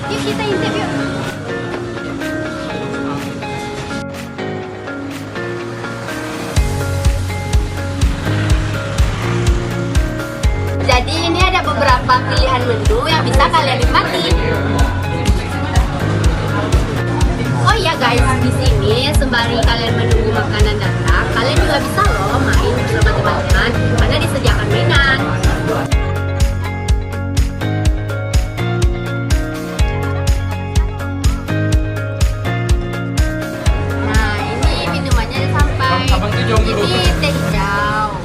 Yuk kita intip yuk. Jadi ini ada beberapa pilihan menu yang bisa kalian nikmati. Oh iya guys, di sini sembari kalian menunggu makanan datang, kalian juga bisa loh main bersama teman-teman karena disediakan mainan. Nah, ini minumannya udah sampai. Ini teh hijau.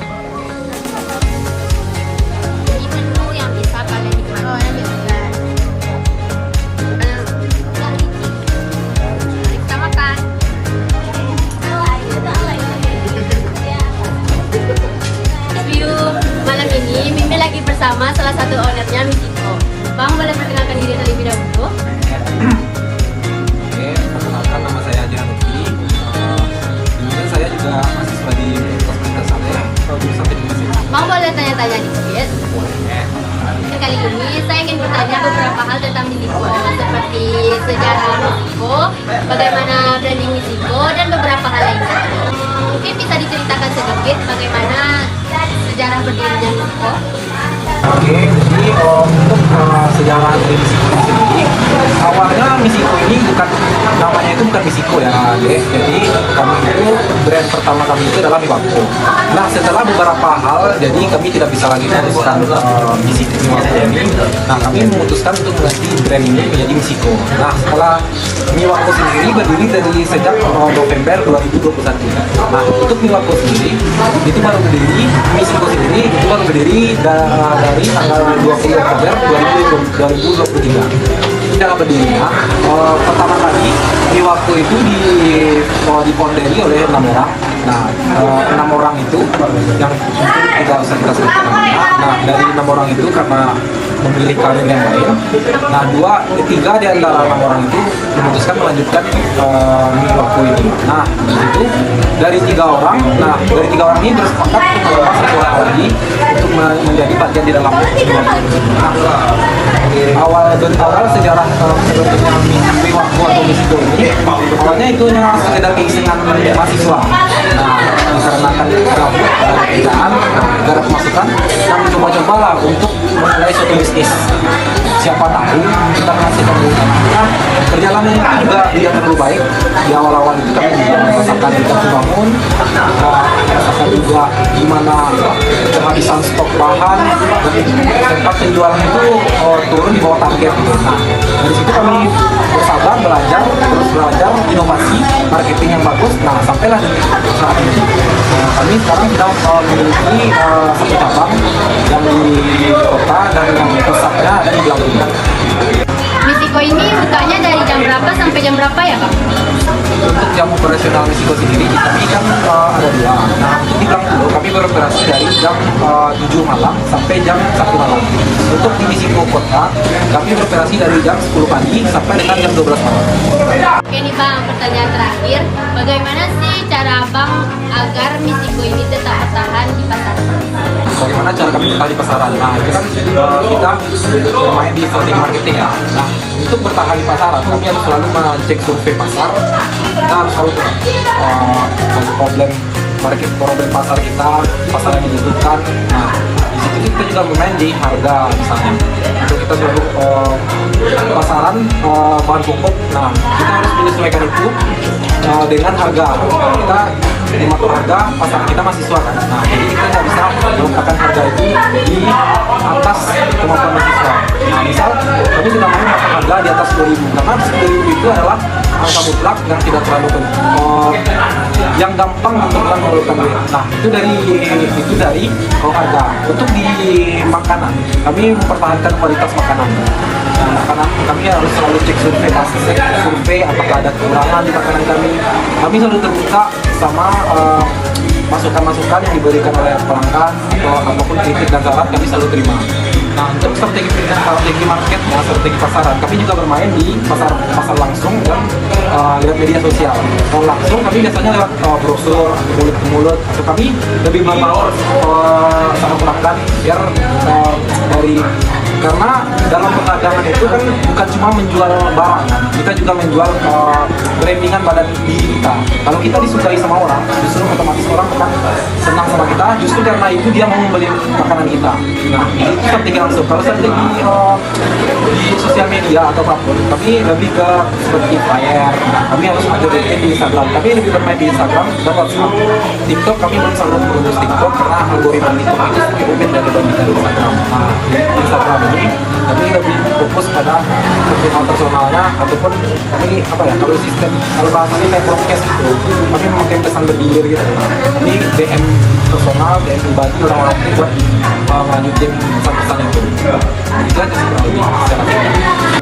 Ini menu yang bisa kalian nikmati. Oh, yang biasa. Mimi lagi bersama salah satu ownernya, Misiko. Bang, boleh perkenalkan diri terlebih dahulu? Oke, perkenalkan nama saya Ajihan Lutfi. Dulu saya juga mahasiswa di Universitas Saleh, jurusan Teknik Mesin. Bang, boleh tanya-tanya dikit? Kali ini saya ingin bertanya beberapa hal tentang Misiko, seperti sejarah Misiko, bagaimana branding Misiko, dan beberapa hal lainnya. Mungkin bisa diceritakan sedikit bagaimana sejarah berdirinya Misiko? Oke, jadi untuk sejarah dari Misiko ini sendiri, awalnya Misiko ini namanya itu bukan Misiko ya, Dek. Jadi kami itu brand pertama kami itu adalah Miwako. Nah, setelah beberapa hal, jadi kami tidak bisa lagi meneruskan Misiko ini. Nah, kami memutuskan untuk mengganti brand ini menjadi Misiko. Nah, setelah Miwako sendiri berdiri dari sejak November 2021. Nah, untuk Miwako sendiri itu baru berdiri, Misiko sendiri itu baru berdiri dari tanggal 20 Oktober 2023. Cara berdirinya, pertama kali Miwako itu diponderi oleh 6 orang. Nah, 6 orang itu yang tidak usah kita sebutkan namanya. Nah, dari 6 orang itu karena memilih karir yang lain. Nah, 3 di antara 6 orang itu memutuskan melanjutkan Miwako ini. Nah, itu dari 3 orang. Nah, dari 3 orang ini bersepakat untuk melepas 1 orang lagi untuk menjadi bagian di dalam Miwako. Nah, awal sejarah sebetulnya Miwako atau Misiko ini awalnya itu hanya sekedar keisengan mahasiswa. Nah, dikarenakan gabut dan kerjaan, negara pemasukan, kami coba-cobalah untuk memulai suatu bisnis. Siapa tahu kita menghasilkan keuntungan. Perjalanan itu juga tidak terlalu baik. Di awal-awal itu kami juga merasakan tidak terbangun, merasakan juga gimana kehabisan stok bahan, dan sempat penjualan itu turun di bawah target. Nah, dari situ kami bersabar, terus belajar inovasi, marketing yang bagus. Nah, sampailah saat ini. Kami sekarang sudah memiliki 1 cabang yang di kota dan yang pusatnya ada di Blangkrum. Misiko ini bukanya dari jam berapa sampai jam berapa ya, Kak? Untuk jam operasional Misiko sendiri, kami kan ada 2. Nah, untuk di Blangkrum kami beroperasi dari jam 7 malam sampai jam 1 malam. Untuk di Misiko kota, kami beroperasi dari jam 10 pagi sampai dengan jam 12 malam. Oke nih Bang, pertanyaan terakhir, bagaimana sih cara Bang agar Misiko ini tetap bertahan di pasaran? Bagaimana cara kami bertahan di pasaran? Nah, itu kan kita bermain di strategi marketing ya. Nah, untuk bertahan di pasaran, kami harus selalu mengecek survei pasar. Kita harus selalu problem pasar kita, pasar yang dibutuhkan. Nah, di situ kita juga bermain di harga misalnya. Untuk kita selalu pasaran bahan pokok. Nah, kita harus menyesuaikan itu dengan harga. Kita mematok harga pasar kita mahasiswa kan. Nah, jadi kita nggak bisa meletakkan harga itu di atas kemampuan mahasiswa. Nah, misal kami tidak mau mematok harga di atas 2.000 karena 10.000 itu adalah angka mutlak yang tidak terlalu yang gampang untuk kita mengeluarkan duit. Nah, itu dari harga. Untuk di makanan, kami mempertahankan kualitas makanan. Makanan kami harus selalu cek survei apakah ada kekurangan di makanan kami. Kami selalu terbuka sama masukan-masukan yang diberikan oleh pelanggan ataupun kritik dan saran kami selalu terima. Nah, untuk strategi market, strategi pasaran, kami juga bermain di pasar langsung dan lewat media sosial. Kalau langsung kami biasanya lewat brosur, mulut ke mulut, atau kami lebih berbaur sama pelanggan biar dari karena dalam perdagangan itu kan bukan cuma menjual barang kan, kita juga menjual brandingan badan diri kita. Kalau kita disukai sama orang, justru otomatis orang akan senang sama kita, justru karena itu dia mau membeli makanan kita. Nah, itu strategi langsung. Kalau strategi di sosial media atau apapun, kami lebih ke seperti flyer. Nah, kami harus ada di Instagram, kami lebih bermain di Instagram dan WhatsApp. TikTok kami belum sanggup mengurus TikTok karena algoritma TikTok itu lebih rumit dibandingkan Instagram. Nah, di Instagram ini kami lebih fokus pada kebutuhan personalnya, ataupun kami apa ya, kalau bahasanya kayak podcast itu, kami memakai pesan bergilir gitu. Ini DM personal, DM pribadi orang-orang itu buat melanjutin pesan-pesan itu. Itu aja sih kurang lebih secara singkat.